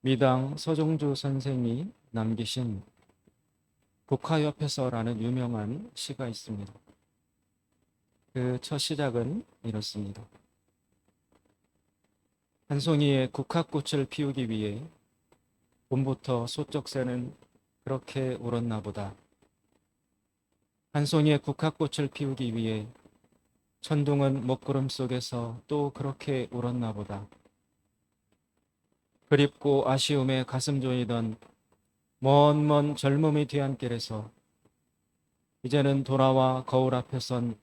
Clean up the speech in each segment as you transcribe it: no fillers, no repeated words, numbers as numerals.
미당 서종주 선생이 남기신 국화옆에서라는 유명한 시가 있습니다. 그 첫 시작은 이렇습니다. 한 송이의 국화꽃을 피우기 위해 봄부터 소쩍새는 그렇게 울었나 보다. 한 송이의 국화꽃을 피우기 위해 천둥은 먹구름 속에서 또 그렇게 울었나 보다. 그립고 아쉬움에 가슴 조이던 먼 젊음의 뒤안길에서 이제는 돌아와 거울 앞에 선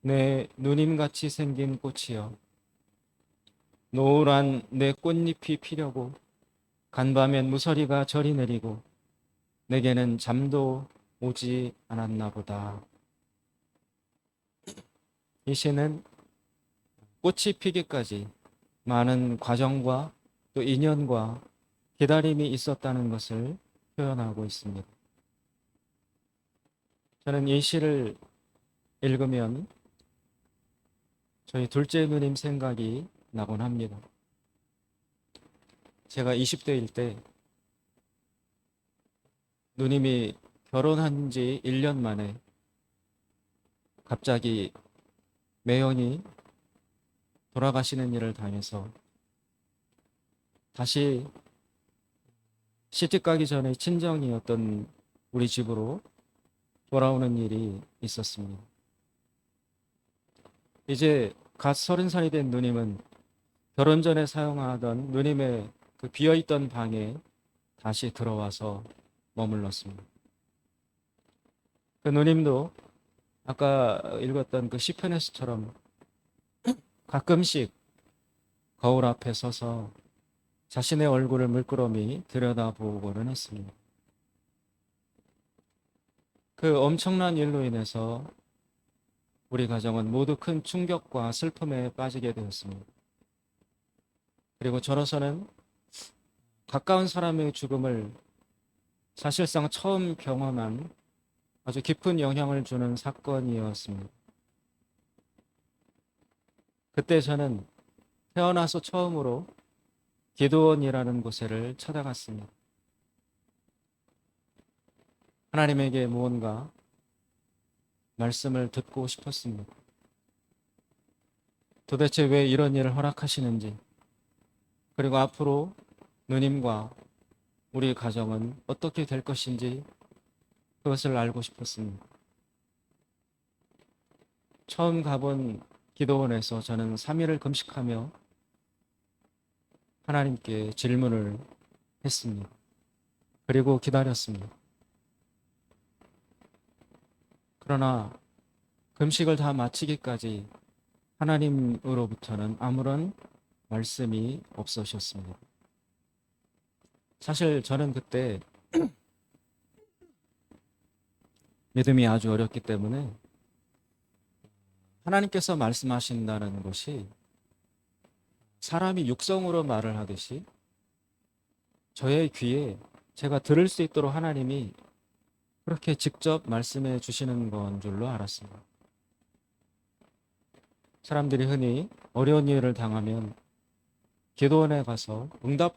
내 누님같이 생긴 꽃이여. 노란 내 꽃잎이 피려고 간밤엔 무서리가 저리 내리고 내게는 잠도 오지 않았나 보다. 이 시는 꽃이 피기까지 많은 과정과 또 인연과 기다림이 있었다는 것을 표현하고 있습니다. 저는 이 시를 읽으면 저희 둘째 누님 생각이 나곤 합니다. 제가 20대일 때 누님이 결혼한 지 1년 만에 갑자기 매연히 돌아가시는 일을 당해서 다시 시집 가기 전에 친정이었던 우리 집으로 돌아오는 일이 있었습니다. 이제 갓 30살이 된 누님은 결혼 전에 사용하던 누님의 그 비어있던 방에 다시 들어와서 머물렀습니다. 그 누님도 아까 읽었던 그 시편에서처럼 가끔씩 거울 앞에 서서 자신의 얼굴을 물끄러미 들여다보고는 했습니다. 그 엄청난 일로 인해서 우리 가정은 모두 큰 충격과 슬픔에 빠지게 되었습니다. 그리고 저로서는 가까운 사람의 죽음을 사실상 처음 경험한 아주 깊은 영향을 주는 사건이었습니다. 그때 저는 태어나서 처음으로 기도원이라는 곳을 찾아갔습니다. 하나님에게 무언가 말씀을 듣고 싶었습니다. 도대체 왜 이런 일을 허락하시는지, 그리고 앞으로 누님과 우리 가정은 어떻게 될 것인지 그것을 알고 싶었습니다. 처음 가본 기도원에서 저는 3일을 금식하며 하나님께 질문을 했습니다. 그리고 기다렸습니다. 그러나 금식을 다 마치기까지 하나님으로부터는 아무런 말씀이 없으셨습니다. 사실 저는 그때 믿음이 아주 어렸기 때문에 하나님께서 말씀하신다는 것이 사람이 육성으로 말을 하듯이 저의 귀에 제가 들을 수 있도록 하나님이 그렇게 직접 말씀해 주시는 건 줄로 알았습니다. 사람들이 흔히 어려운 일을 당하면 기도원에 가서 응답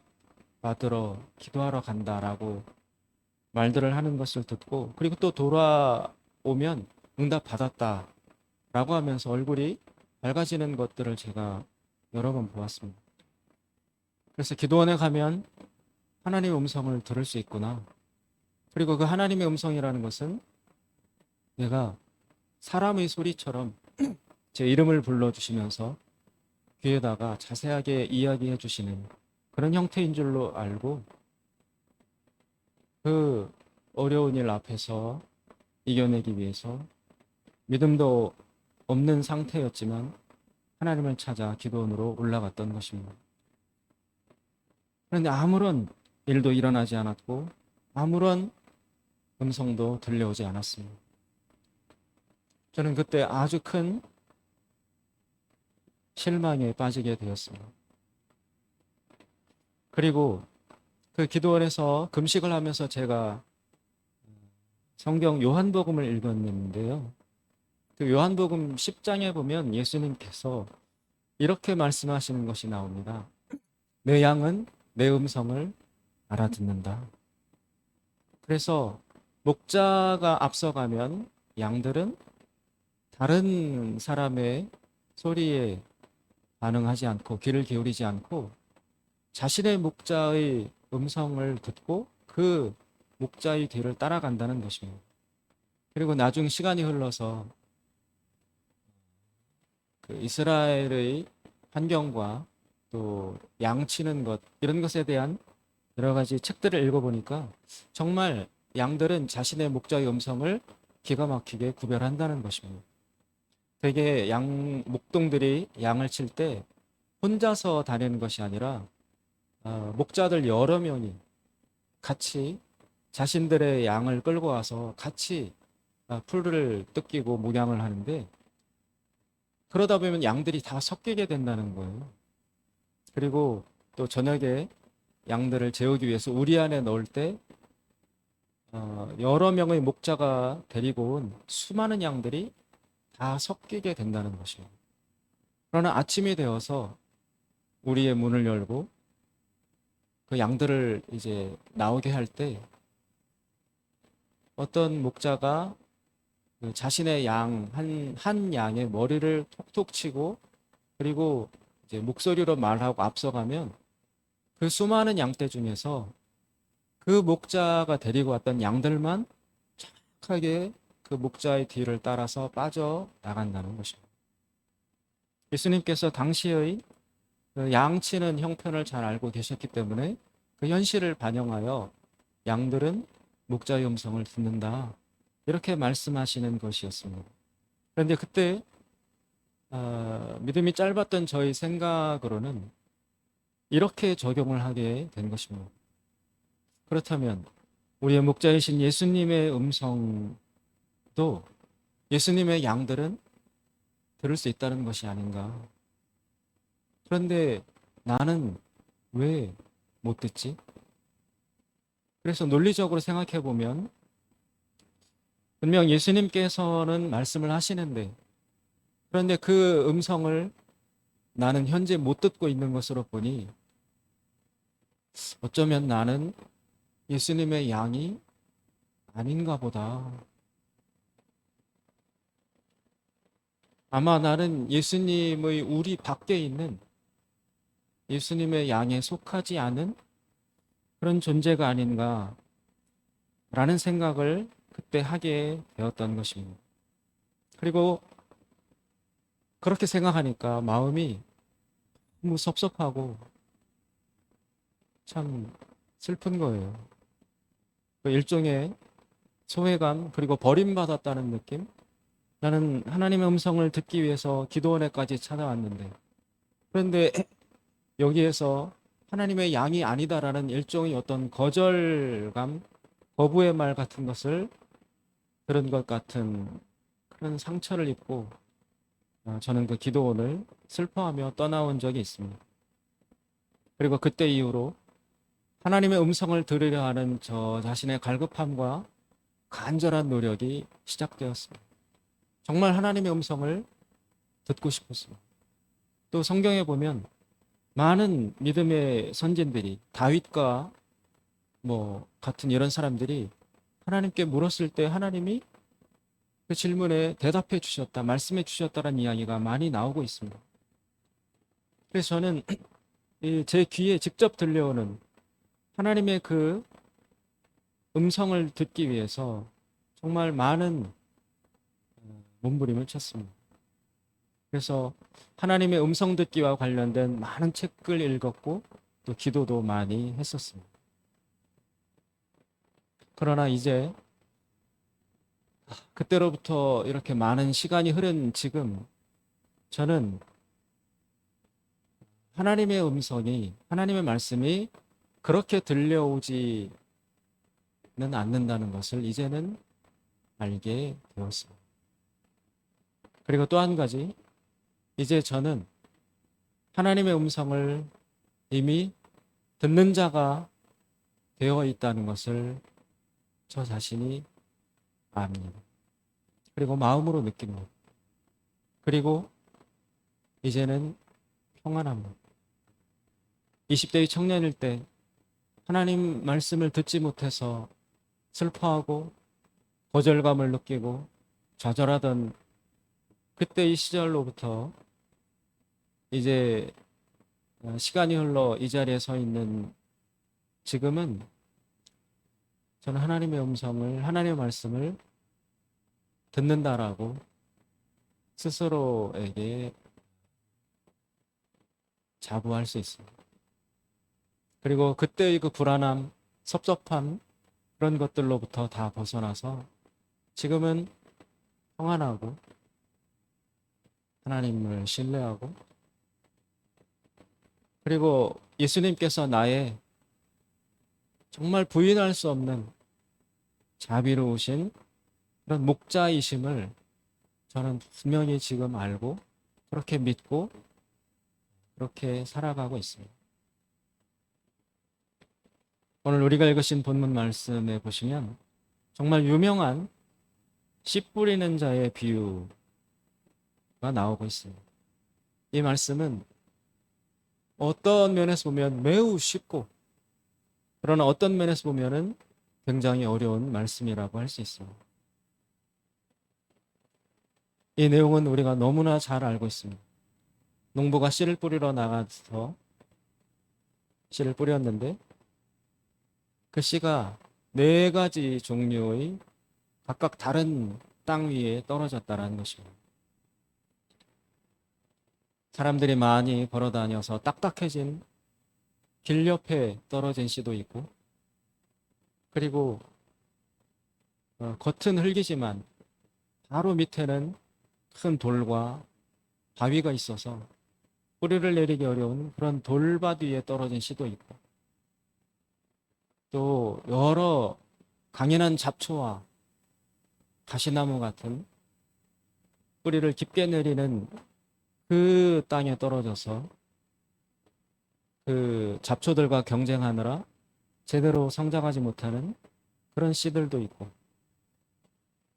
받으러 기도하러 간다라고 말들을 하는 것을 듣고, 그리고 또 돌아오면 응답 받았다라고 하면서 얼굴이 밝아지는 것들을 제가 여러 번 보았습니다. 그래서 기도원에 가면 하나님의 음성을 들을 수 있구나. 그리고 그 하나님의 음성이라는 것은 내가 사람의 소리처럼 제 이름을 불러주시면서 귀에다가 자세하게 이야기해 주시는 그런 형태인 줄로 알고, 그 어려운 일 앞에서 이겨내기 위해서 믿음도 없는 상태였지만 하나님을 찾아 기도원으로 올라갔던 것입니다. 그런데 아무런 일도 일어나지 않았고 아무런 음성도 들려오지 않았습니다. 저는 그때 아주 큰 실망에 빠지게 되었습니다. 그리고 그 기도원에서 금식을 하면서 제가 성경 요한복음을 읽었는데요. 그 요한복음 10장에 보면 예수님께서 이렇게 말씀하시는 것이 나옵니다. 내 양은 내 음성을 알아듣는다. 그래서 목자가 앞서가면 양들은 다른 사람의 소리에 반응하지 않고 귀를 기울이지 않고 자신의 목자의 음성을 듣고 그 목자의 뒤를 따라간다는 것입니다. 그리고 나중 시간이 흘러서 그 이스라엘의 환경과 또 양치는 것 이런 것에 대한 여러 가지 책들을 읽어보니까 정말 양들은 자신의 목자의 음성을 기가 막히게 구별한다는 것입니다. 되게 목동들이 양을 칠 때 혼자서 다니는 것이 아니라 목자들 여러 명이 같이 자신들의 양을 끌고 와서 같이 풀을 뜯기고 목양을 하는데 그러다 보면 양들이 다 섞이게 된다는 거예요. 그리고 또 저녁에 양들을 재우기 위해서 우리 안에 넣을 때 여러 명의 목자가 데리고 온 수많은 양들이 다 섞이게 된다는 것입니다. 그러나 아침이 되어서 우리의 문을 열고 그 양들을 이제 나오게 할 때 어떤 목자가 그 자신의 한 양의 머리를 톡톡 치고 그리고 이제 목소리로 말하고 앞서가면 그 수많은 양떼 중에서 그 목자가 데리고 왔던 양들만 정확하게 그 목자의 뒤를 따라서 빠져 나간다는 것입니다. 예수님께서 당시의 그 양치는 형편을 잘 알고 계셨기 때문에 그 현실을 반영하여 양들은 목자의 음성을 듣는다. 이렇게 말씀하시는 것이었습니다. 그런데 그때 믿음이 짧았던 저희 생각으로는 이렇게 적용을 하게 된 것입니다. 그렇다면 우리의 목자이신 예수님의 음성도 예수님의 양들은 들을 수 있다는 것이 아닌가. 그런데 나는 왜 못 듣지? 그래서 논리적으로 생각해 보면 분명 예수님께서는 말씀을 하시는데 그런데 그 음성을 나는 현재 못 듣고 있는 것으로 보니 어쩌면 나는 예수님의 양이 아닌가 보다. 아마 나는 예수님의 우리 밖에 있는 예수님의 양에 속하지 않은 그런 존재가 아닌가 라는 생각을 그때 하게 되었던 것입니다. 그리고 그렇게 생각하니까 마음이 너무 섭섭하고 참 슬픈 거예요. 그 일종의 소외감 그리고 버림받았다는 느낌. 나는 하나님의 음성을 듣기 위해서 기도원에까지 찾아왔는데 그런데 여기에서 하나님의 양이 아니다라는 일종의 어떤 거절감, 거부의 말 같은 것을 들은 것 같은 그런 상처를 입고 저는 그 기도원을 슬퍼하며 떠나온 적이 있습니다. 그리고 그때 이후로 하나님의 음성을 들으려 하는 저 자신의 갈급함과 간절한 노력이 시작되었습니다. 정말 하나님의 음성을 듣고 싶었습니다. 또 성경에 보면 많은 믿음의 선진들이 다윗과 같은 이런 사람들이 하나님께 물었을 때 하나님이 그 질문에 대답해 주셨다, 말씀해 주셨다는 이야기가 많이 나오고 있습니다. 그래서 저는 제 귀에 직접 들려오는 하나님의 그 음성을 듣기 위해서 정말 많은 몸부림을 쳤습니다. 그래서 하나님의 음성 듣기와 관련된 많은 책을 읽었고 또 기도도 많이 했었습니다. 그러나 이제 그때로부터 이렇게 많은 시간이 흐른 지금 저는 하나님의 음성이, 하나님의 말씀이 그렇게 들려오지는 않는다는 것을 이제는 알게 되었습니다. 그리고 또 한 가지, 이제 저는 하나님의 음성을 이미 듣는 자가 되어 있다는 것을 저 자신이 압니다. 그리고 마음으로 느낍니다. 그리고 이제는 평안합니다. 20대의 청년일 때 하나님 말씀을 듣지 못해서 슬퍼하고 거절감을 느끼고 좌절하던 그때의 시절로부터 이제 시간이 흘러 이 자리에 서 있는 지금은 저는 하나님의 음성을, 하나님의 말씀을 듣는다라고 스스로에게 자부할 수 있습니다. 그리고 그때의 그 불안함, 섭섭함, 그런 것들로부터 다 벗어나서 지금은 평안하고 하나님을 신뢰하고, 그리고 예수님께서 나의 정말 부인할 수 없는 자비로우신 그런 목자이심을 저는 분명히 지금 알고 그렇게 믿고 그렇게 살아가고 있습니다. 오늘 우리가 읽으신 본문 말씀에 보시면 정말 유명한 씨 뿌리는 자의 비유가 나오고 있습니다. 이 말씀은 어떤 면에서 보면 매우 쉽고, 그러나 어떤 면에서 보면은 굉장히 어려운 말씀이라고 할 수 있습니다. 이 내용은 우리가 너무나 잘 알고 있습니다. 농부가 씨를 뿌리러 나가서 씨를 뿌렸는데 그 씨가 4가지 종류의 각각 다른 땅 위에 떨어졌다는 것입니다. 사람들이 많이 걸어 다녀서 딱딱해진 길 옆에 떨어진 씨도 있고, 그리고 겉은 흙이지만 바로 밑에는 큰 돌과 바위가 있어서 뿌리를 내리기 어려운 그런 돌밭 위에 떨어진 씨도 있고, 또 여러 강인한 잡초와 가시나무 같은 뿌리를 깊게 내리는 그 땅에 떨어져서 그 잡초들과 경쟁하느라 제대로 성장하지 못하는 그런 씨들도 있고,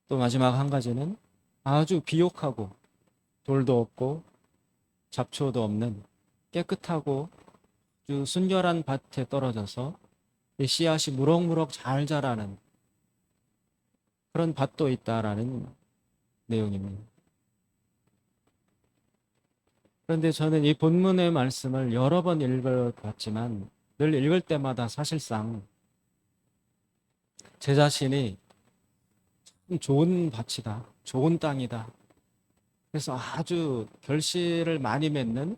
또 마지막 한 가지는 아주 비옥하고 돌도 없고 잡초도 없는 깨끗하고 아주 순결한 밭에 떨어져서 이 씨앗이 무럭무럭 잘 자라는 그런 밭도 있다라는 내용입니다. 그런데 저는 이 본문의 말씀을 여러 번 읽어봤지만 늘 읽을 때마다 사실상 제 자신이 참 좋은 밭이다, 좋은 땅이다, 그래서 아주 결실을 많이 맺는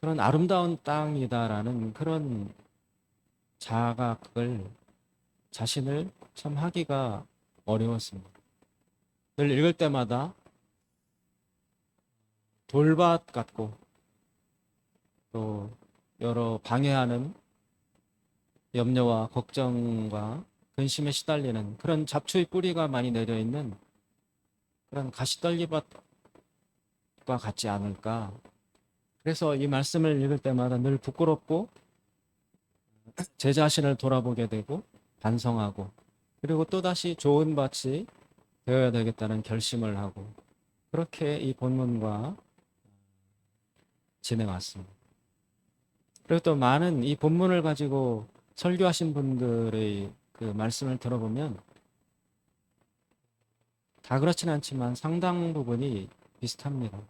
그런 아름다운 땅이다라는 그런 자각을, 자신을 참 하기가 어려웠습니다. 늘 읽을 때마다 돌밭 같고 또 여러 방해하는 염려와 걱정과 근심에 시달리는 그런 잡초의 뿌리가 많이 내려 있는 그런 가시떨기밭과 같지 않을까. 그래서 이 말씀을 읽을 때마다 늘 부끄럽고 제 자신을 돌아보게 되고 반성하고, 그리고 또다시 좋은 밭이 되어야 되겠다는 결심을 하고, 그렇게 이 본문과 지내왔습니다. 그리고 또 많은 이 본문을 가지고 설교하신 분들의 그 말씀을 들어보면 다 그렇진 않지만 상당 부분이 비슷합니다.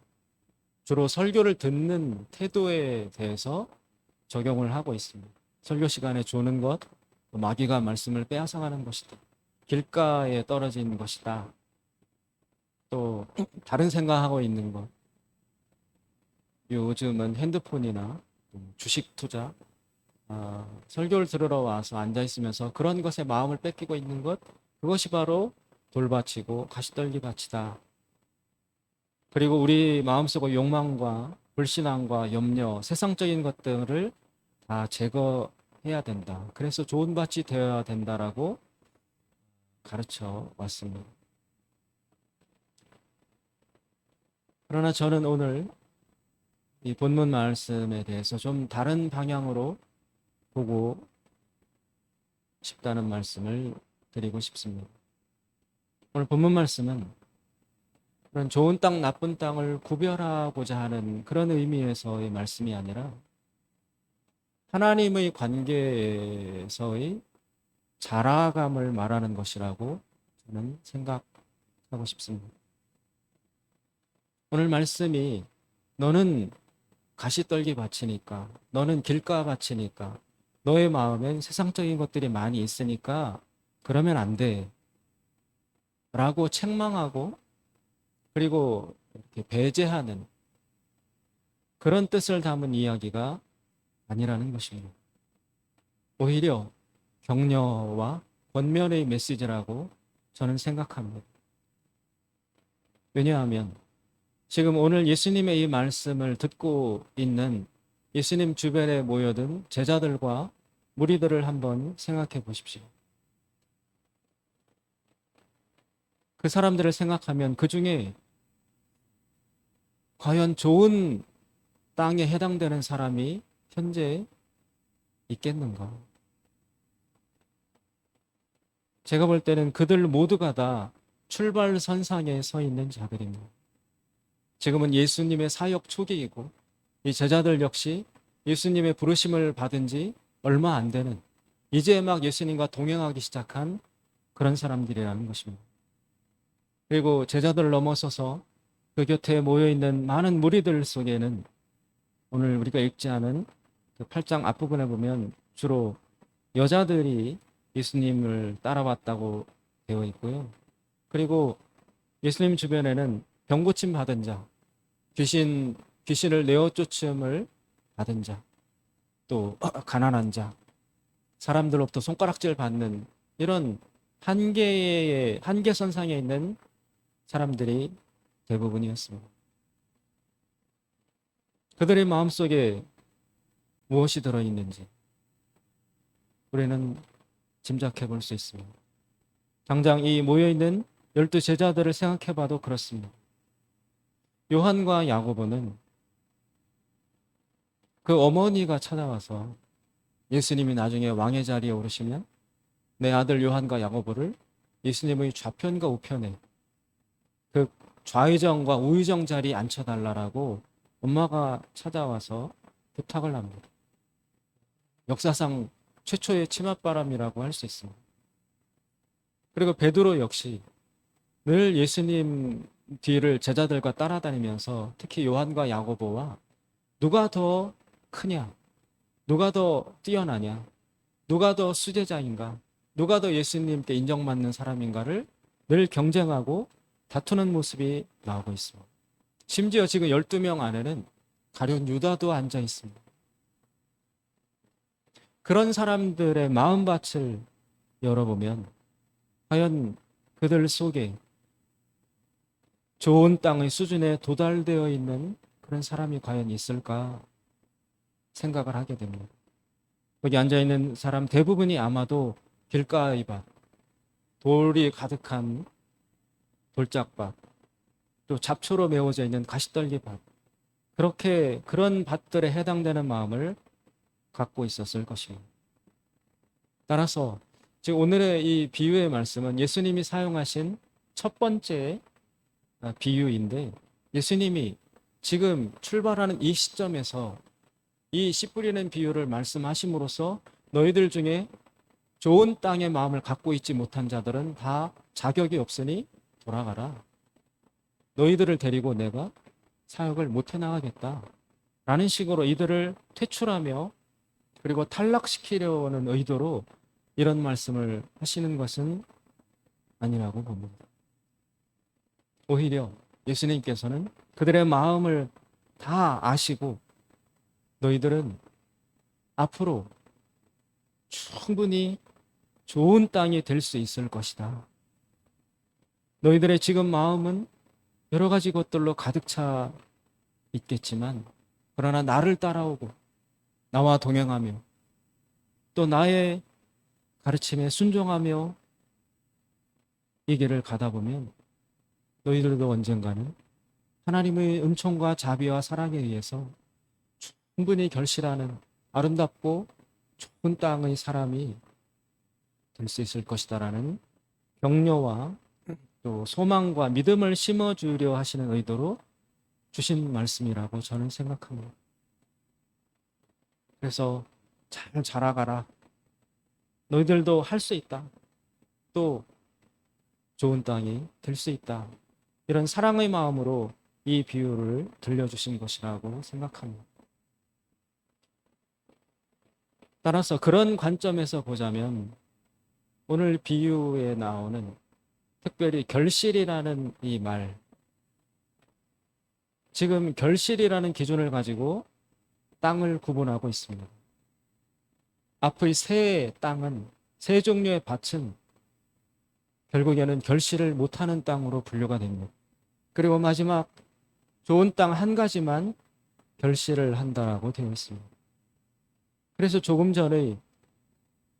주로 설교를 듣는 태도에 대해서 적용을 하고 있습니다. 설교 시간에 주는 것, 마귀가 말씀을 빼앗아가는 것이다, 길가에 떨어진 것이다, 또 다른 생각하고 있는 것, 요즘은 핸드폰이나 주식 투자, 설교를 들으러 와서 앉아있으면서 그런 것에 마음을 뺏기고 있는 것, 그것이 바로 돌밭이고 가시떨기 밭이다. 그리고 우리 마음속의 욕망과 불신앙과 염려, 세상적인 것들을 다 제거해야 된다. 그래서 좋은 밭이 되어야 된다라고 가르쳐 왔습니다. 그러나 저는 오늘 이 본문 말씀에 대해서 좀 다른 방향으로 보고 싶다는 말씀을 드리고 싶습니다. 오늘 본문 말씀은 그런 좋은 땅, 나쁜 땅을 구별하고자 하는 그런 의미에서의 말씀이 아니라 하나님의 관계에서의 자라감을 말하는 것이라고 저는 생각하고 싶습니다. 오늘 말씀이 너는 가시떨기 밭이니까, 너는 길가 밭이니까, 너의 마음엔 세상적인 것들이 많이 있으니까 그러면 안 돼 라고 책망하고, 그리고 이렇게 배제하는 그런 뜻을 담은 이야기가 아니라는 것입니다. 오히려 격려와 권면의 메시지라고 저는 생각합니다. 왜냐하면 지금 오늘 예수님의 이 말씀을 듣고 있는 예수님 주변에 모여든 제자들과 무리들을 한번 생각해 보십시오. 그 사람들을 생각하면 그 중에 과연 좋은 땅에 해당되는 사람이 현재 있겠는가? 제가 볼 때는 그들 모두가 다 출발선상에 서 있는 자들입니다. 지금은 예수님의 사역 초기이고 이 제자들 역시 예수님의 부르심을 받은 지 얼마 안 되는, 이제 막 예수님과 동행하기 시작한 그런 사람들이라는 것입니다. 그리고 제자들을 넘어서서 그 곁에 모여있는 많은 무리들 속에는 오늘 우리가 읽지 않은 그 8장 앞부분에 보면 주로 여자들이 예수님을 따라왔다고 되어 있고요. 그리고 예수님 주변에는 병 고침 받은 자, 귀신을 내어 쫓음을 받은 자, 또 가난한 자, 사람들로부터 손가락질 받는 이런 한계선상에 있는 사람들이 대부분이었습니다. 그들의 마음속에 무엇이 들어있는지 우리는 짐작해 볼 수 있습니다. 당장 이 모여있는 12 제자들을 생각해 봐도 그렇습니다. 요한과 야고보는 그 어머니가 찾아와서 예수님이 나중에 왕의 자리에 오르시면 내 아들 요한과 야고보를 예수님의 좌편과 우편에 그 좌의정과 우의정 자리에 앉혀달라고 엄마가 찾아와서 부탁을 합니다. 역사상 최초의 치맛바람이라고 할 수 있습니다. 그리고 베드로 역시 늘 예수님 뒤를 제자들과 따라다니면서 특히 요한과 야고보와 누가 더 크냐, 누가 더 뛰어나냐, 누가 더 수제자인가, 누가 더 예수님께 인정받는 사람인가를 늘 경쟁하고 다투는 모습이 나오고 있습니다. 심지어 지금 12명 안에는 가룟 유다도 앉아 있습니다. 그런 사람들의 마음밭을 열어보면 과연 그들 속에 좋은 땅의 수준에 도달되어 있는 그런 사람이 과연 있을까 생각을 하게 됩니다. 거기 앉아있는 사람 대부분이 아마도 길가의 밭, 돌이 가득한 돌짝밭, 또 잡초로 메워져 있는 가시떨기 밭, 그런 밭들에 해당되는 마음을 갖고 있었을 것입니다. 따라서 지금 오늘의 이 비유의 말씀은 예수님이 사용하신 첫 번째 비유인데, 예수님이 지금 출발하는 이 시점에서 이 씨 뿌리는 비유를 말씀하심으로써 너희들 중에 좋은 땅의 마음을 갖고 있지 못한 자들은 다 자격이 없으니 돌아가라. 너희들을 데리고 내가 사역을 못 해나가겠다 라는 식으로 이들을 퇴출하며 그리고 탈락시키려는 의도로 이런 말씀을 하시는 것은 아니라고 봅니다. 오히려 예수님께서는 그들의 마음을 다 아시고 너희들은 앞으로 충분히 좋은 땅이 될 수 있을 것이다. 너희들의 지금 마음은 여러 가지 것들로 가득 차 있겠지만 그러나 나를 따라오고 나와 동행하며 또 나의 가르침에 순종하며 이 길을 가다 보면 너희들도 언젠가는 하나님의 은총과 자비와 사랑에 의해서 충분히 결실하는 아름답고 좋은 땅의 사람이 될 수 있을 것이다라는 격려와 또 소망과 믿음을 심어주려 하시는 의도로 주신 말씀이라고 저는 생각합니다. 그래서 잘 자라가라. 너희들도 할 수 있다. 또 좋은 땅이 될 수 있다. 이런 사랑의 마음으로 이 비유를 들려주신 것이라고 생각합니다. 따라서 그런 관점에서 보자면 오늘 비유에 나오는 특별히 결실이라는 이 말, 지금 결실이라는 기준을 가지고 땅을 구분하고 있습니다. 앞의 세 땅은, 세 종류의 밭은 결국에는 결실을 못하는 땅으로 분류가 됩니다. 그리고 마지막 좋은 땅 한 가지만 결실을 한다라고 되어 있습니다. 그래서 조금 전에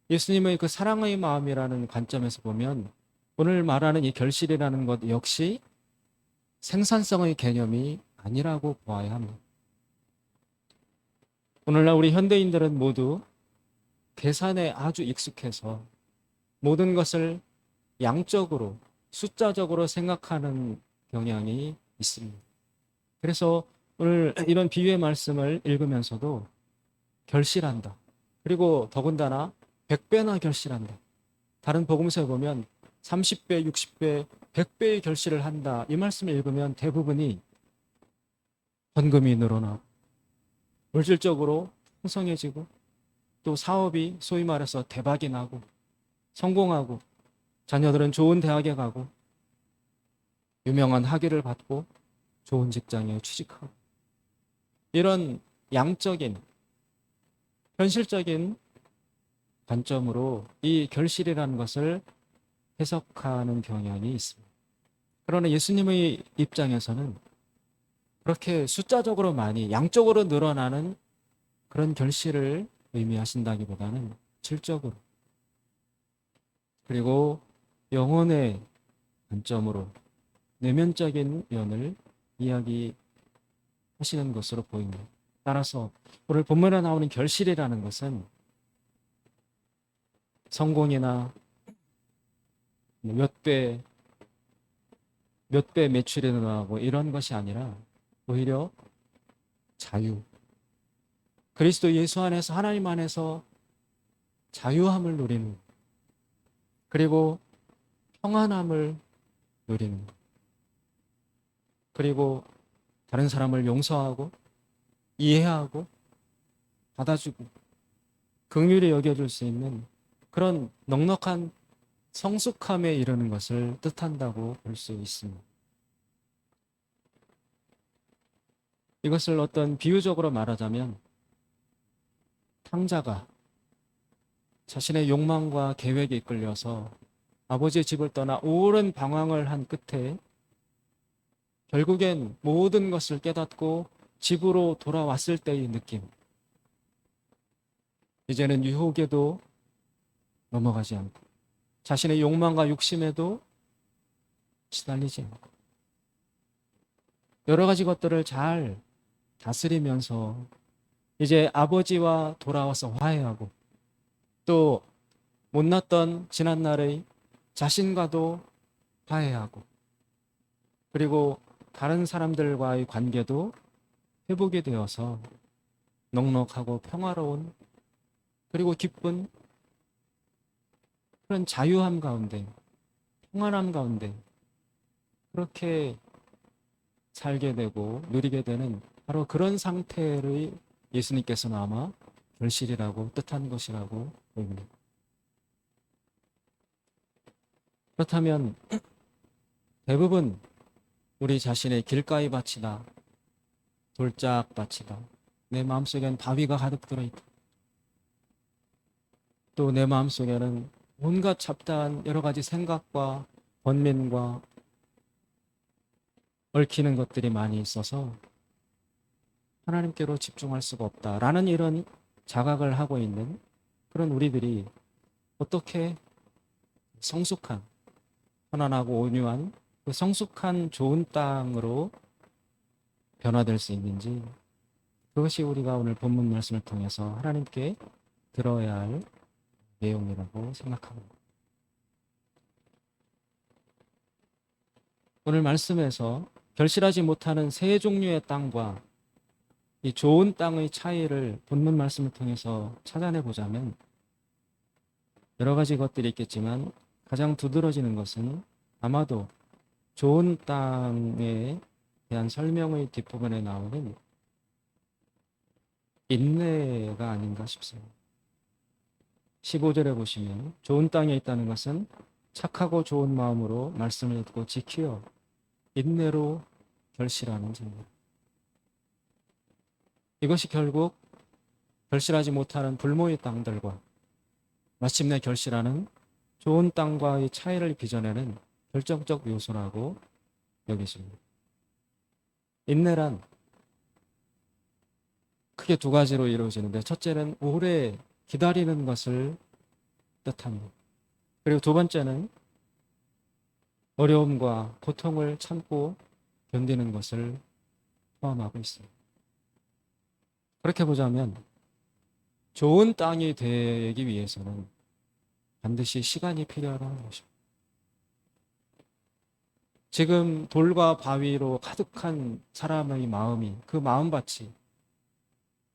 예수님의 그 사랑의 마음이라는 관점에서 보면 오늘 말하는 이 결실이라는 것 역시 생산성의 개념이 아니라고 보아야 합니다. 오늘날 우리 현대인들은 모두 계산에 아주 익숙해서 모든 것을 양적으로, 숫자적으로 생각하는 경향이 있습니다. 그래서 오늘 이런 비유의 말씀을 읽으면서도 결실한다. 그리고 더군다나 100배나 결실한다. 다른 복음서에 보면 30배, 60배, 100배의 결실을 한다. 이 말씀을 읽으면 대부분이 헌금이 늘어나고 물질적으로 풍성해지고 또 사업이 소위 말해서 대박이 나고 성공하고 자녀들은 좋은 대학에 가고 유명한 학위를 받고 좋은 직장에 취직하고 이런 양적인 현실적인 관점으로 이 결실이라는 것을 해석하는 경향이 있습니다. 그러나 예수님의 입장에서는 그렇게 숫자적으로 많이 양적으로 늘어나는 그런 결실을 의미하신다기보다는 질적으로 그리고 영혼의 관점으로 내면적인 면을 이야기하시는 것으로 보입니다. 따라서 오늘 본문에 나오는 결실이라는 것은 성공이나 몇 배 매출이 늘어나고 이런 것이 아니라 오히려 자유, 그리스도 예수 안에서 하나님 안에서 자유함을 누리는 그리고 평안함을 누리는 그리고 다른 사람을 용서하고 이해하고 받아주고 긍휼히 여겨줄 수 있는 그런 넉넉한 성숙함에 이르는 것을 뜻한다고 볼 수 있습니다. 이것을 어떤 비유적으로 말하자면 탕자가 자신의 욕망과 계획에 이끌려서 아버지의 집을 떠나 오랜 방황을 한 끝에 결국엔 모든 것을 깨닫고 집으로 돌아왔을 때의 느낌. 이제는 유혹에도 넘어가지 않고 자신의 욕망과 욕심에도 시달리지 않고 여러 가지 것들을 잘 다스리면서 이제 아버지와 돌아와서 화해하고 또 못났던 지난날의 자신과도 화해하고 그리고 다른 사람들과의 관계도 회복이 되어서 넉넉하고 평화로운 그리고 기쁜 그런 자유함 가운데 평안함 가운데 그렇게 살게 되고 누리게 되는 바로 그런 상태를 예수님께서는 아마 결실이라고 뜻한 것이라고 보입니다. 그렇다면 대부분 우리 자신의 길가의 밭이다, 돌짝 밭이다, 내 마음속엔 바위가 가득 들어있다. 또 내 마음속에는 온갖 잡다한 여러 가지 생각과 번민과 얽히는 것들이 많이 있어서 하나님께로 집중할 수가 없다라는 이런 자각을 하고 있는 그런 우리들이 어떻게 성숙한 편안하고 온유한 그 성숙한 좋은 땅으로 변화될 수 있는지 그것이 우리가 오늘 본문 말씀을 통해서 하나님께 들어야 할 내용이라고 생각합니다. 오늘 말씀에서 결실하지 못하는 세 종류의 땅과 이 좋은 땅의 차이를 본문 말씀을 통해서 찾아내 보자면 여러 가지 것들이 있겠지만 가장 두드러지는 것은 아마도 좋은 땅에 대한 설명의 뒷부분에 나오는 인내가 아닌가 싶습니다. 15절에 보시면 좋은 땅에 있다는 것은 착하고 좋은 마음으로 말씀을 듣고 지키어 인내로 결실하는 자입니다. 이것이 결국 결실하지 못하는 불모의 땅들과 마침내 결실하는 좋은 땅과의 차이를 빚어내는 결정적 요소라고 여기십니다. 인내란 크게 두 가지로 이루어지는데 첫째는 오래 기다리는 것을 뜻합니다. 그리고 두 번째는 어려움과 고통을 참고 견디는 것을 포함하고 있습니다. 그렇게 보자면 좋은 땅이 되기 위해서는 반드시 시간이 필요하다는 것입니다. 지금 돌과 바위로 가득한 사람의 마음이 그 마음밭이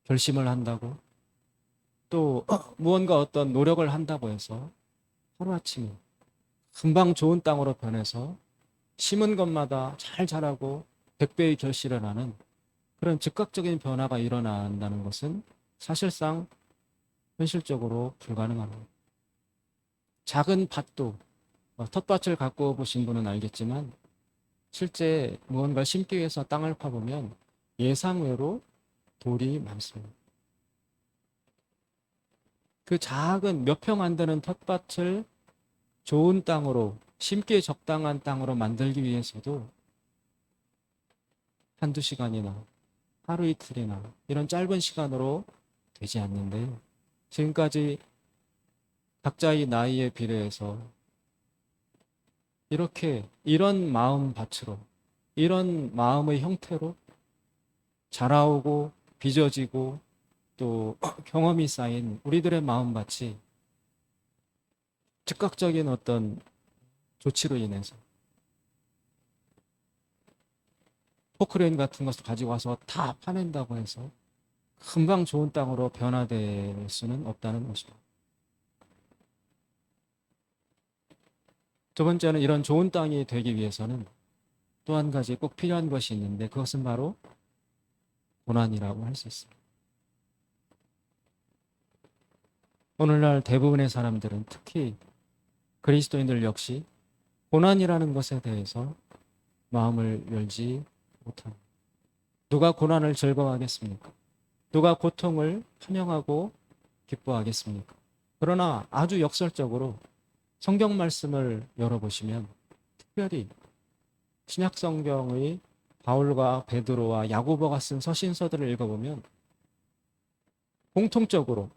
결심을 한다고 또 무언가 어떤 노력을 한다고 해서 하루아침에 금방 좋은 땅으로 변해서 심은 것마다 잘 자라고 100배의 결실을 하는 그런 즉각적인 변화가 일어난다는 것은 사실상 현실적으로 불가능합니다. 작은 밭도 텃밭을 갖고 보신 분은 알겠지만 실제 무언가를 심기 위해서 땅을 파보면 예상외로 돌이 많습니다. 그 작은 몇 평 안 되는 텃밭을 좋은 땅으로 심기에 적당한 땅으로 만들기 위해서도 한두 시간이나 하루 이틀이나 이런 짧은 시간으로 되지 않는데 지금까지 각자의 나이에 비례해서 이렇게 이런 마음밭으로 이런 마음의 형태로 자라오고 빚어지고 또 경험이 쌓인 우리들의 마음밭이 즉각적인 어떤 조치로 인해서 포크레인 같은 것을 가지고 와서 다 파낸다고 해서 금방 좋은 땅으로 변화될 수는 없다는 것입니다. 두 번째는 이런 좋은 땅이 되기 위해서는 또 한 가지 꼭 필요한 것이 있는데 그것은 바로 고난이라고 할 수 있습니다. 오늘날 대부분의 사람들은 특히 그리스도인들 역시 고난이라는 것에 대해서 마음을 열지 못합니다. 누가 고난을 즐거워하겠습니까? 누가 고통을 환영하고 기뻐하겠습니까? 그러나 아주 역설적으로 성경 말씀을 열어보시면 특별히 신약 성경의 바울과 베드로와 야고보가 쓴 서신서들을 읽어보면 공통적으로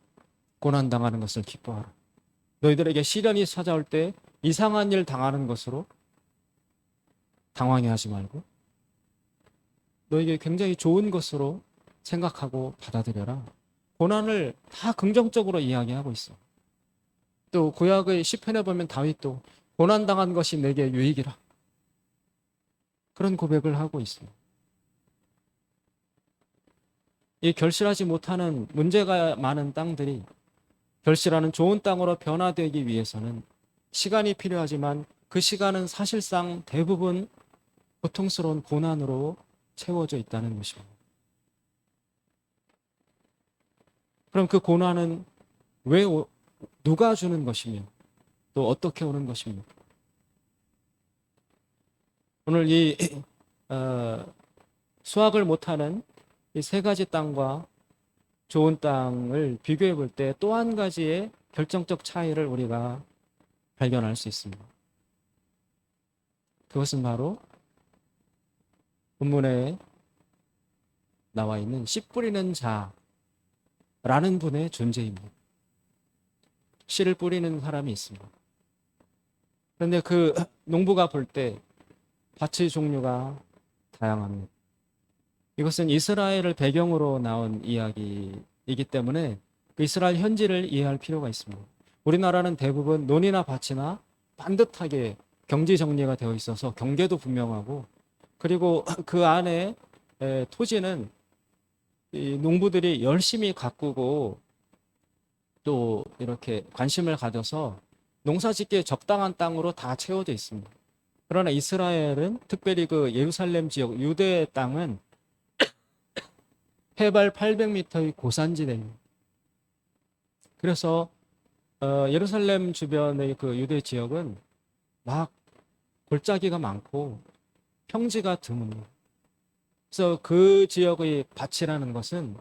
고난당하는 것을 기뻐하라. 너희들에게 시련이 찾아올 때 이상한 일 당하는 것으로 당황해하지 말고 너에게 굉장히 좋은 것으로 생각하고 받아들여라. 고난을 다 긍정적으로 이야기하고 있어. 또 구약의 시편에 보면 다윗도 고난당한 것이 내게 유익이라. 그런 고백을 하고 있습니다. 이 결실하지 못하는 문제가 많은 땅들이 결실하는 좋은 땅으로 변화되기 위해서는 시간이 필요하지만 그 시간은 사실상 대부분 고통스러운 고난으로 채워져 있다는 것입니다. 그럼 그 고난은 누가 주는 것이며 또 어떻게 오는 것입니까? 오늘 이 수확을 못하는 이 세 가지 땅과 좋은 땅을 비교해 볼 때 또 한 가지의 결정적 차이를 우리가 발견할 수 있습니다. 그것은 바로 본문에 나와 있는 씨 뿌리는 자라는 분의 존재입니다. 씨를 뿌리는 사람이 있습니다. 그런데 그 농부가 볼 때 밭의 종류가 다양합니다. 이것은 이스라엘을 배경으로 나온 이야기이기 때문에 그 이스라엘 현지를 이해할 필요가 있습니다. 우리나라는 대부분 논이나 밭이나 반듯하게 경지 정리가 되어 있어서 경계도 분명하고 그리고 그 안에 토지는 이 농부들이 열심히 가꾸고 또 이렇게 관심을 가져서 농사짓기에 적당한 땅으로 다 채워져 있습니다. 그러나 이스라엘은 특별히 그 예루살렘 지역 유대의 땅은 해발 800m의 고산지대입니다. 그래서 예루살렘 주변의 그 유대 지역은 막 골짜기가 많고 평지가 드뭅니다. 그래서 그 지역의 밭이라는 것은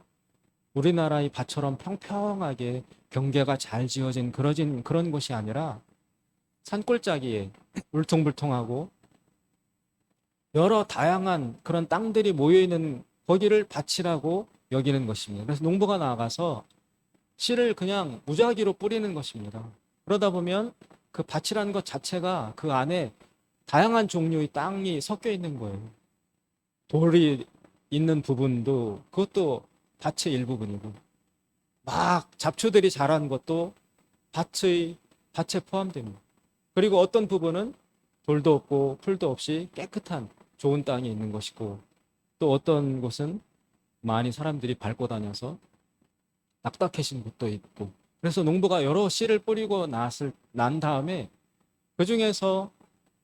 우리나라의 밭처럼 평평하게 경계가 잘 지어진 그런 곳이 아니라 산골짜기에 울퉁불퉁하고 여러 다양한 그런 땅들이 모여 있는 거기를 밭이라고 여기는 것입니다. 그래서 농부가 나가서 씨를 그냥 무작위로 뿌리는 것입니다. 그러다 보면 그 밭이라는 것 자체가 그 안에 다양한 종류의 땅이 섞여 있는 거예요. 돌이 있는 부분도 그것도 밭의 일부분이고, 막 잡초들이 자란 것도 밭에 포함됩니다. 그리고 어떤 부분은 돌도 없고 풀도 없이 깨끗한 좋은 땅이 있는 것이고, 또 어떤 곳은 많이 사람들이 밟고 다녀서 딱딱해진 곳도 있고, 그래서 농부가 여러 씨를 뿌리고 난 다음에 그 중에서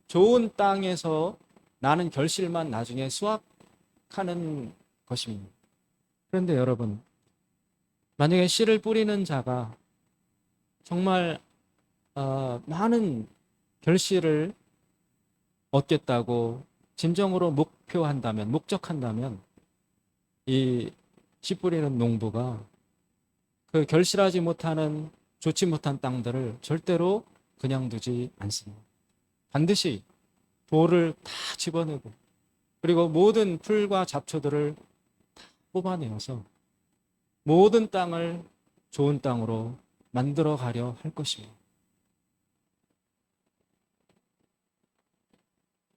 좋은 땅에서 나는 결실만 나중에 수확하는 것입니다. 그런데 여러분, 만약에 씨를 뿌리는 자가 정말 많은 결실을 얻겠다고 진정으로 목적한다면 이 씨 뿌리는 농부가 그 결실하지 못하는 좋지 못한 땅들을 절대로 그냥 두지 않습니다. 반드시 돌을 다 집어내고, 그리고 모든 풀과 잡초들을 다 뽑아내어서 모든 땅을 좋은 땅으로 만들어 가려 할 것입니다.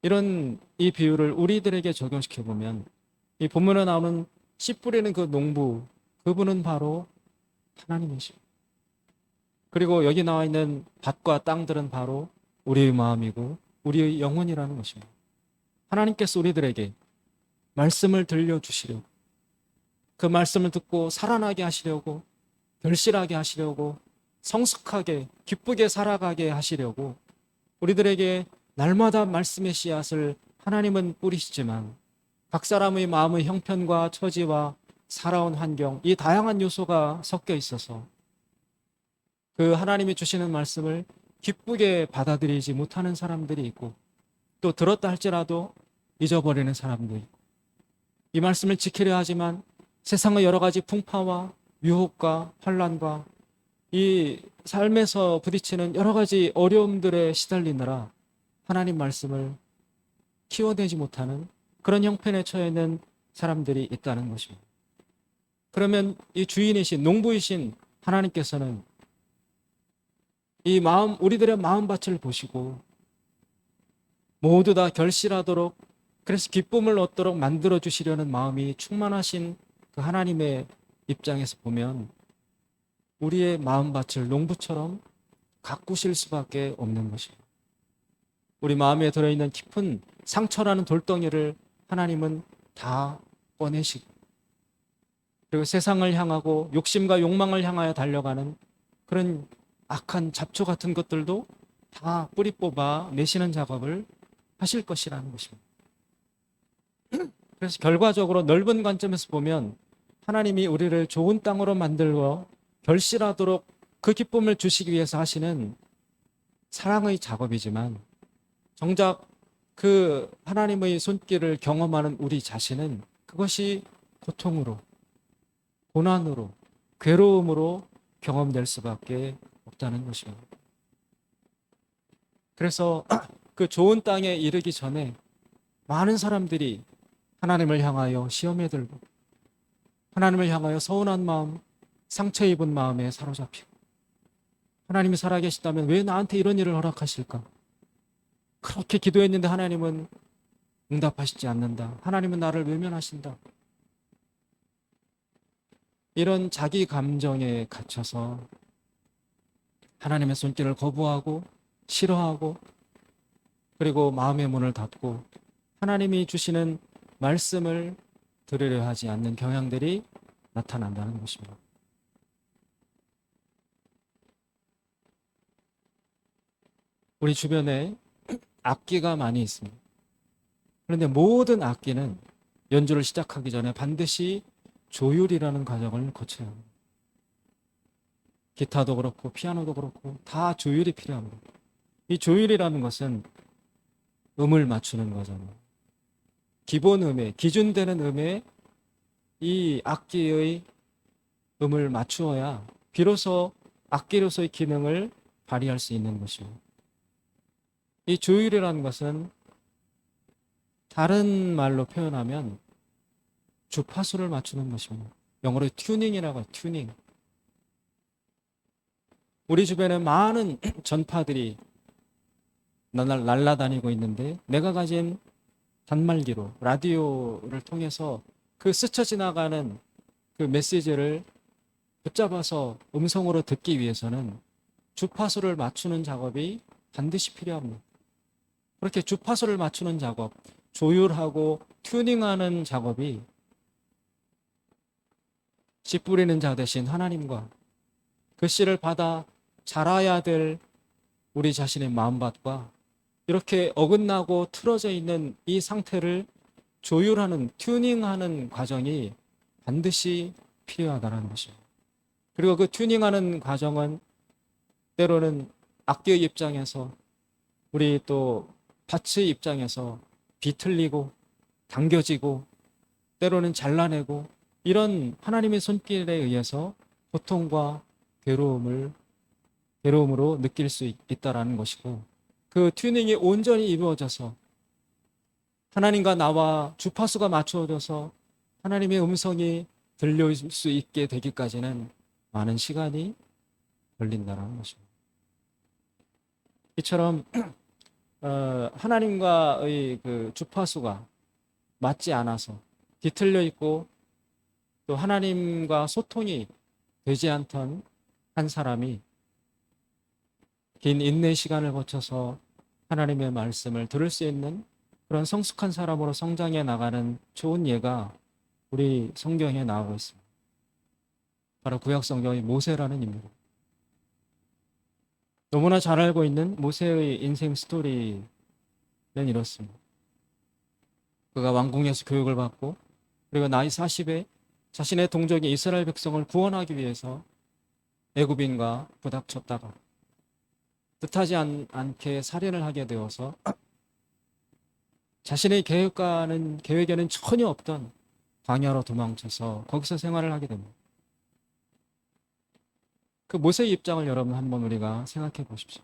이런 이 비유를 우리들에게 적용시켜 보면 이 본문에 나오는 씨 뿌리는 그 농부, 그분은 바로 하나님이십니다. 그리고 여기 나와 있는 밭과 땅들은 바로 우리의 마음이고 우리의 영혼이라는 것입니다. 하나님께서 우리들에게 말씀을 들려주시려고, 그 말씀을 듣고 살아나게 하시려고, 결실하게 하시려고, 성숙하게 기쁘게 살아가게 하시려고 우리들에게 날마다 말씀의 씨앗을 하나님은 뿌리시지만, 각 사람의 마음의 형편과 처지와 살아온 환경, 이 다양한 요소가 섞여 있어서 그 하나님이 주시는 말씀을 기쁘게 받아들이지 못하는 사람들이 있고, 또 들었다 할지라도 잊어버리는 사람도 있고, 이 말씀을 지키려 하지만 세상의 여러 가지 풍파와 유혹과 환란과 이 삶에서 부딪히는 여러 가지 어려움들에 시달리느라 하나님 말씀을 키워내지 못하는 그런 형편에 처해 있는 사람들이 있다는 것입니다. 그러면 이 주인이신 농부이신 하나님께서는 이 우리들의 마음밭을 보시고 모두 다 결실하도록, 그래서 기쁨을 얻도록 만들어 주시려는 마음이 충만하신 그 하나님의 입장에서 보면 우리의 마음밭을 농부처럼 가꾸실 수밖에 없는 것입니다. 우리 마음에 들어있는 깊은 상처라는 돌덩이를 하나님은 다 꺼내시고, 그리고 세상을 향하고 욕심과 욕망을 향하여 달려가는 그런 악한 잡초 같은 것들도 다 뿌리 뽑아 내시는 작업을 하실 것이라는 것입니다. 그래서 결과적으로 넓은 관점에서 보면 하나님이 우리를 좋은 땅으로 만들고 결실하도록 그 기쁨을 주시기 위해서 하시는 사랑의 작업이지만, 정작 그 하나님의 손길을 경험하는 우리 자신은 그것이 고통으로, 고난으로, 괴로움으로 경험될 수밖에 없다는 것입니다. 그래서 그 좋은 땅에 이르기 전에 많은 사람들이 하나님을 향하여 시험에 들고, 하나님을 향하여 서운한 마음, 상처 입은 마음에 사로잡히고, 하나님이 살아계시다면 왜 나한테 이런 일을 허락하실까? 그렇게 기도했는데 하나님은 응답하시지 않는다. 하나님은 나를 외면하신다. 이런 자기 감정에 갇혀서 하나님의 손길을 거부하고 싫어하고, 그리고 마음의 문을 닫고 하나님이 주시는 말씀을 들으려 하지 않는 경향들이 나타난다는 것입니다. 우리 주변에 악기가 많이 있습니다. 그런데 모든 악기는 연주를 시작하기 전에 반드시 조율이라는 과정을 거쳐야 합니다. 기타도 그렇고 피아노도 그렇고 다 조율이 필요합니다. 이 조율이라는 것은 음을 맞추는 거잖아요. 기본 음에, 기준되는 음에 이 악기의 음을 맞추어야 비로소 악기로서의 기능을 발휘할 수 있는 것입니다. 이 조율이라는 것은 다른 말로 표현하면 주파수를 맞추는 것입니다. 영어로 튜닝이라고 해요. 튜닝. 우리 주변에 많은 전파들이 날아다니고 있는데 내가 가진 단말기로 라디오를 통해서 그 스쳐 지나가는 그 메시지를 붙잡아서 음성으로 듣기 위해서는 주파수를 맞추는 작업이 반드시 필요합니다. 그렇게 주파수를 맞추는 작업, 조율하고 튜닝하는 작업이 씨 뿌리는 자 대신 하나님과 그 씨를 받아 자라야 될 우리 자신의 마음밭과 이렇게 어긋나고 틀어져 있는 이 상태를 조율하는, 튜닝하는 과정이 반드시 필요하다는 것입니다. 그리고 그 튜닝하는 과정은 때로는 악기의 입장에서 우리 또 밭의 입장에서 비틀리고 당겨지고 때로는 잘라내고 이런 하나님의 손길에 의해서 고통과 괴로움으로 느낄 수 있다라는 것이고 그 튜닝이 온전히 이루어져서 하나님과 나와 주파수가 맞추어져서 하나님의 음성이 들려올 수 있게 되기까지는 많은 시간이 걸린다는 것입니다. 이처럼 하나님과의 그 주파수가 맞지 않아서 뒤틀려 있고 또 하나님과 소통이 되지 않던 한 사람이 긴 인내 시간을 거쳐서 하나님의 말씀을 들을 수 있는 그런 성숙한 사람으로 성장해 나가는 좋은 예가 우리 성경에 나오고 있습니다. 바로 구약 성경의 모세라는 인물. 너무나 잘 알고 있는 모세의 인생 스토리는 이렇습니다. 그가 왕궁에서 교육을 받고 그리고 나이 40에 자신의 동족인 이스라엘 백성을 구원하기 위해서 애굽인과 부닥쳤다가 뜻하지 않게 살인을 하게 되어서 자신의 계획에는 전혀 없던 광야로 도망쳐서 거기서 생활을 하게 됩니다. 그 모세의 입장을 여러분 한번 우리가 생각해 보십시오.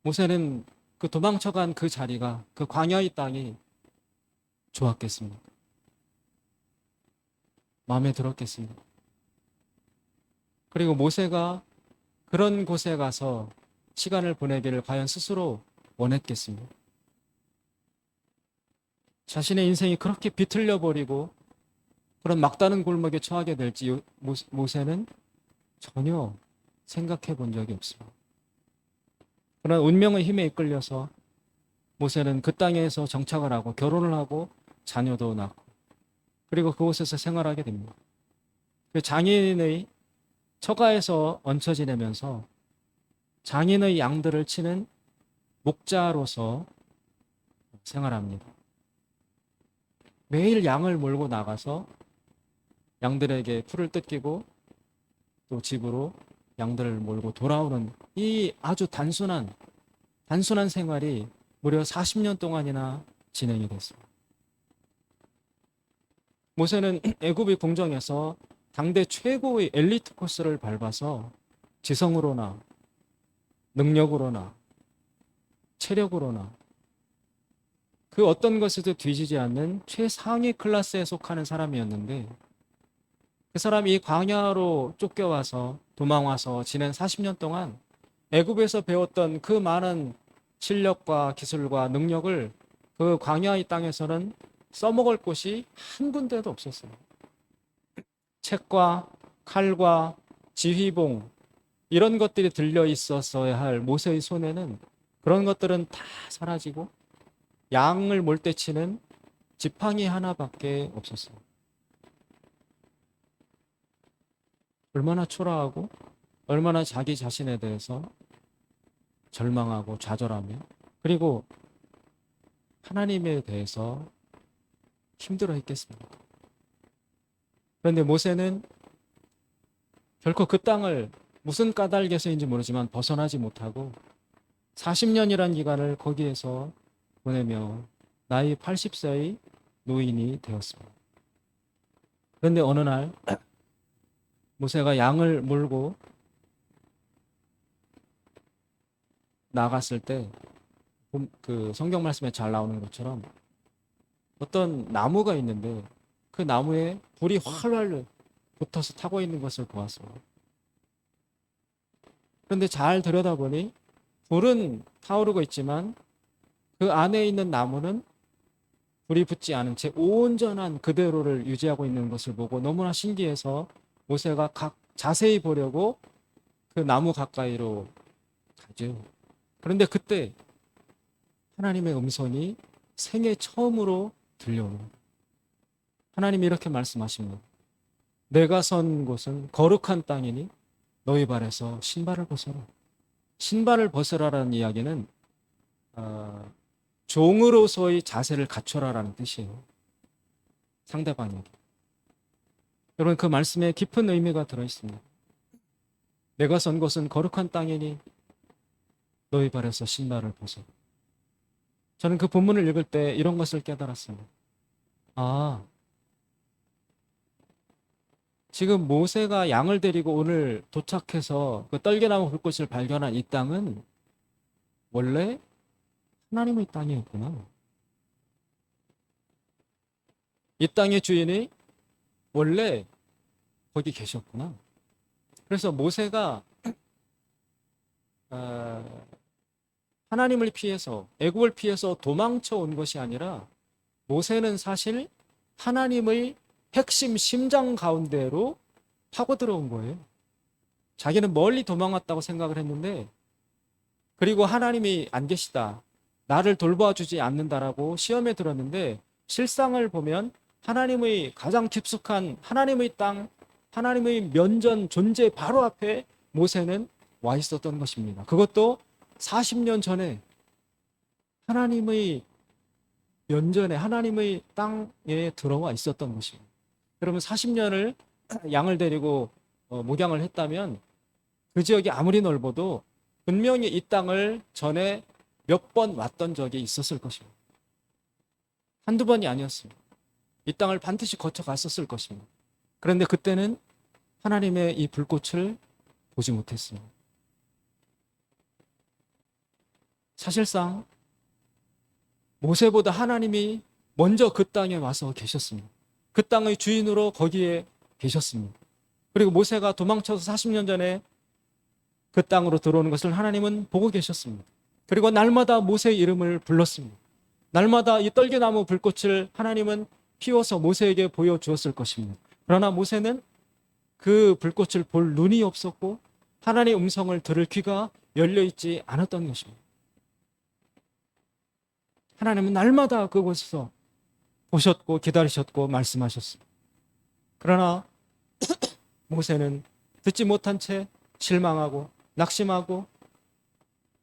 모세는 그 도망쳐간 그 자리가 그 광야의 땅이 좋았겠습니까? 마음에 들었겠습니까? 그리고 모세가 그런 곳에 가서 시간을 보내기를 과연 스스로 원했겠습니까? 자신의 인생이 그렇게 비틀려 버리고 그런 막다른 골목에 처하게 될지 모세는 전혀 생각해 본 적이 없습니다. 그러나 운명의 힘에 이끌려서 모세는 그 땅에서 정착을 하고 결혼을 하고 자녀도 낳고 그리고 그곳에서 생활하게 됩니다. 그 장인의 처가에서 얹혀 지내면서 장인의 양들을 치는 목자로서 생활합니다. 매일 양을 몰고 나가서 양들에게 풀을 뜯기고 또 집으로 양들을 몰고 돌아오는 이 아주 단순한 생활이 무려 40년 동안이나 진행이 됐습니다. 모세는 애굽의 궁정에서 당대 최고의 엘리트 코스를 밟아서 지성으로나 능력으로나 체력으로나 그 어떤 것에도 뒤지지 않는 최상위 클래스에 속하는 사람이었는데 그 사람이 광야로 쫓겨와서 도망와서 지낸 40년 동안 애굽에서 배웠던 그 많은 실력과 기술과 능력을 그 광야의 땅에서는 써먹을 곳이 한 군데도 없었어요. 책과 칼과 지휘봉 이런 것들이 들려 있었어야 할 모세의 손에는 그런 것들은 다 사라지고 양을 몰때치는 지팡이 하나밖에 없었어요. 얼마나 초라하고 얼마나 자기 자신에 대해서 절망하고 좌절하며 그리고 하나님에 대해서 힘들어 했겠습니까? 그런데 모세는 결코 그 땅을 무슨 까닭에서인지 모르지만 벗어나지 못하고 40년이란 기간을 거기에서 보내며 나이 80세의 노인이 되었습니다. 그런데 어느 날 모세가 양을 몰고 나갔을 때 그 성경 말씀에 잘 나오는 것처럼 어떤 나무가 있는데 그 나무에 불이 활활 붙어서 타고 있는 것을 보았어요. 그런데 잘 들여다보니 불은 타오르고 있지만 그 안에 있는 나무는 불이 붙지 않은 채 온전한 그대로를 유지하고 있는 것을 보고 너무나 신기해서 모세가 자세히 보려고 그 나무 가까이로 가죠. 그런데 그때 하나님의 음성이 생애 처음으로 들려오는 하나님이 이렇게 말씀하십니다. 내가 선 곳은 거룩한 땅이니 너희 발에서 신발을 벗어라. 신발을 벗으라라는 이야기는 종으로서의 자세를 갖춰라라는 뜻이에요. 상대방에게. 여러분 그 말씀에 깊은 의미가 들어있습니다. 내가 선 곳은 거룩한 땅이니 너희 발에서 신발을 벗어라. 저는 그 본문을 읽을 때 이런 것을 깨달았습니다. 아, 지금 모세가 양을 데리고 오늘 도착해서 그 떨게나무 불꽃을 발견한 이 땅은 원래 하나님의 땅이었구나. 이 땅의 주인이 원래 거기 계셨구나. 그래서 모세가 하나님을 피해서 애굽을 피해서 도망쳐 온 것이 아니라 모세는 사실 하나님의 핵심 심장 가운데로 파고 들어온 거예요. 자기는 멀리 도망왔다고 생각을 했는데 그리고 하나님이 안 계시다. 나를 돌봐주지 않는다라고 시험에 들었는데 실상을 보면 하나님의 가장 깊숙한 하나님의 땅, 하나님의 면전 존재 바로 앞에 모세는 와 있었던 것입니다. 그것도 40년 전에 하나님의 면전에 하나님의 땅에 들어와 있었던 것입니다. 여러분 40년을 양을 데리고 목양을 했다면 그 지역이 아무리 넓어도 분명히 이 땅을 전에 몇 번 왔던 적이 있었을 것입니다. 한두 번이 아니었습니다. 이 땅을 반드시 거쳐갔었을 것입니다. 그런데 그때는 하나님의 이 불꽃을 보지 못했습니다. 사실상 모세보다 하나님이 먼저 그 땅에 와서 계셨습니다. 그 땅의 주인으로 거기에 계셨습니다. 그리고 모세가 도망쳐서 40년 전에 그 땅으로 들어오는 것을 하나님은 보고 계셨습니다. 그리고 날마다 모세의 이름을 불렀습니다. 날마다 이 떨게나무 불꽃을 하나님은 피워서 모세에게 보여주었을 것입니다. 그러나 모세는 그 불꽃을 볼 눈이 없었고 하나님의 음성을 들을 귀가 열려있지 않았던 것입니다. 하나님은 날마다 그곳에서 보셨고 기다리셨고 말씀하셨습니다. 그러나 모세는 듣지 못한 채 실망하고 낙심하고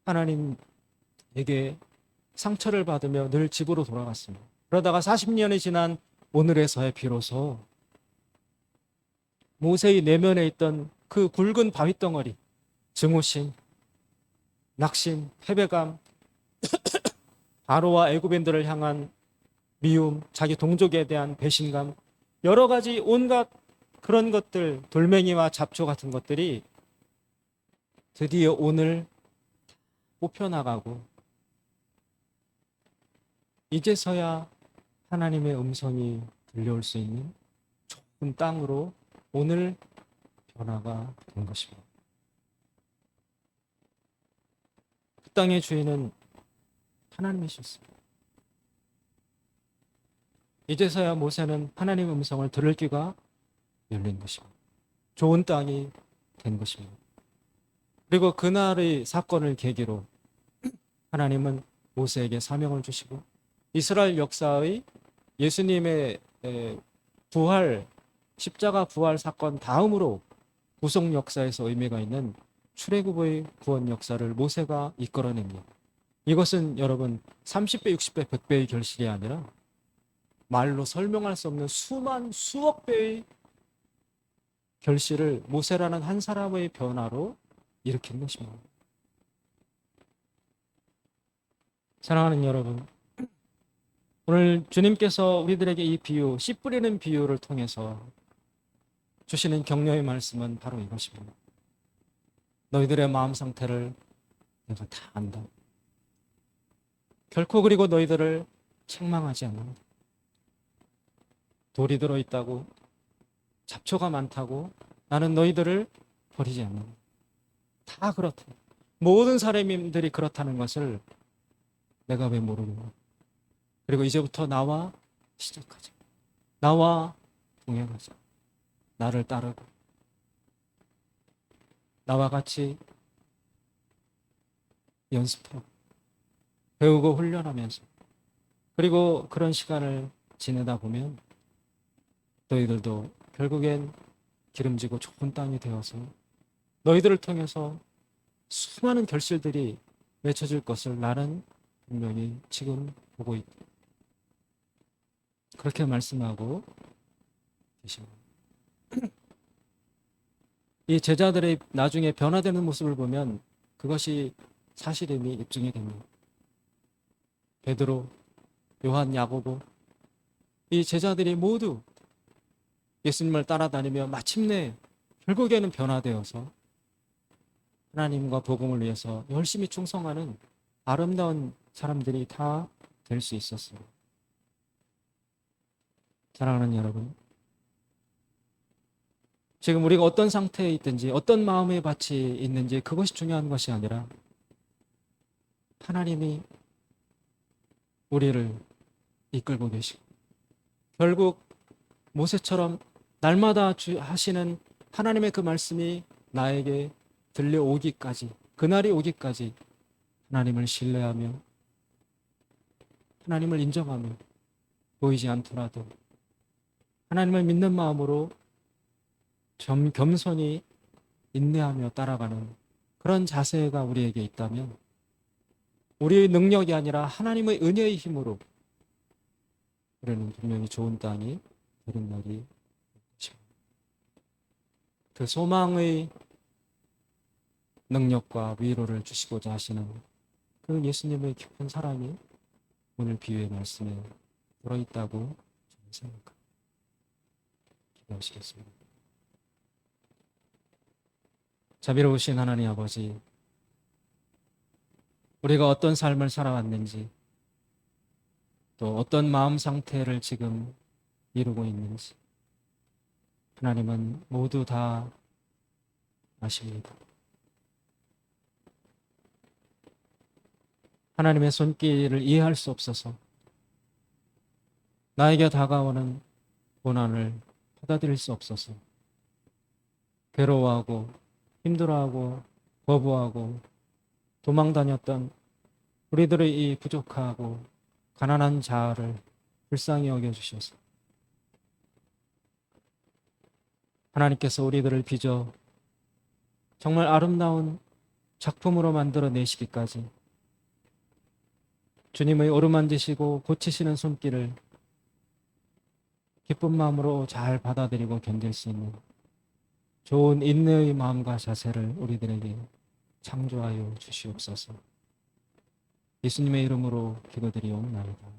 하나님에게 상처를 받으며 늘 집으로 돌아갔습니다. 그러다가 40년이 지난 오늘에서야 비로소 모세의 내면에 있던 그 굵은 바위덩어리, 증오심, 낙심, 패배감, 바로와 애굽인들을 향한 미움, 자기 동족에 대한 배신감, 여러 가지 온갖 그런 것들, 돌멩이와 잡초 같은 것들이 드디어 오늘 뽑혀나가고 이제서야 하나님의 음성이 들려올 수 있는 좋은 땅으로 오늘 변화가 된 것입니다. 그 땅의 주인은 하나님이셨습니다. 이제서야 모세는 하나님의 음성을 들을 귀가 열린 것입니다. 좋은 땅이 된 것입니다. 그리고 그날의 사건을 계기로 하나님은 모세에게 사명을 주시고 이스라엘 역사의 예수님의 부활, 십자가 부활 사건 다음으로 구속 역사에서 의미가 있는 출애굽의 구원 역사를 모세가 이끌어냅니다. 이것은 여러분 30배, 60배, 100배의 결실이 아니라 말로 설명할 수 없는 수만, 수억 배의 결실을 모세라는 한 사람의 변화로 일으킨 것입니다. 사랑하는 여러분, 오늘 주님께서 우리들에게 이 비유, 씨 뿌리는 비유를 통해서 주시는 격려의 말씀은 바로 이것입니다. 너희들의 마음 상태를 내가 다 안다. 결코 그리고 너희들을 책망하지 않는다. 돌이 들어있다고, 잡초가 많다고 나는 너희들을 버리지 않는다. 다 그렇다. 모든 사람들이 그렇다는 것을 내가 왜 모르는가. 그리고 이제부터 나와 시작하자. 나와 동행하자. 나를 따르고 나와 같이 연습하고 배우고 훈련하면서 그리고 그런 시간을 지내다 보면 너희들도 결국엔 기름지고 좋은 땅이 되어서 너희들을 통해서 수많은 결실들이 맺혀질 것을 나는 분명히 지금 보고 있다. 그렇게 말씀하고 계십니다. 이 제자들의 나중에 변화되는 모습을 보면 그것이 사실임이 입증이 됩니다. 베드로, 요한, 야고보 이 제자들이 모두 예수님을 따라다니며 마침내 결국에는 변화되어서 하나님과 복음을 위해서 열심히 충성하는 아름다운 사람들이 다 될 수 있었어요. 사랑하는 여러분, 지금 우리가 어떤 상태에 있든지 어떤 마음의 밭이 있는지 그것이 중요한 것이 아니라 하나님이 우리를 이끌고 계시고 결국 모세처럼 날마다 하시는 하나님의 그 말씀이 나에게 들려오기까지, 그날이 오기까지 하나님을 신뢰하며 하나님을 인정하며 보이지 않더라도 하나님을 믿는 마음으로 겸손히 인내하며 따라가는 그런 자세가 우리에게 있다면 우리의 능력이 아니라 하나님의 은혜의 힘으로 우리는 분명히 좋은 땅이 되는 날이 것입니다. 그 소망의 능력과 위로를 주시고자 하시는 그 예수님의 깊은 사랑이 오늘 비유의 말씀에 들어있다고 저는 생각합니다. 기도하시겠습니다. 자비로우신 하나님 아버지, 우리가 어떤 삶을 살아왔는지 또 어떤 마음 상태를 지금 이루고 있는지 하나님은 모두 다 아십니다. 하나님의 손길을 이해할 수 없어서 나에게 다가오는 고난을 받아들일 수 없어서 괴로워하고 힘들어하고 거부하고 도망다녔던 우리들의 이 부족하고 가난한 자아를 불쌍히 여겨주셔서 하나님께서 우리들을 빚어 정말 아름다운 작품으로 만들어 내시기까지 주님의 어루만지시고 고치시는 손길을 기쁜 마음으로 잘 받아들이고 견딜 수 있는 좋은 인내의 마음과 자세를 우리들에게 창조하여 주시옵소서. 예수님의 이름으로 기도드리옵나이다.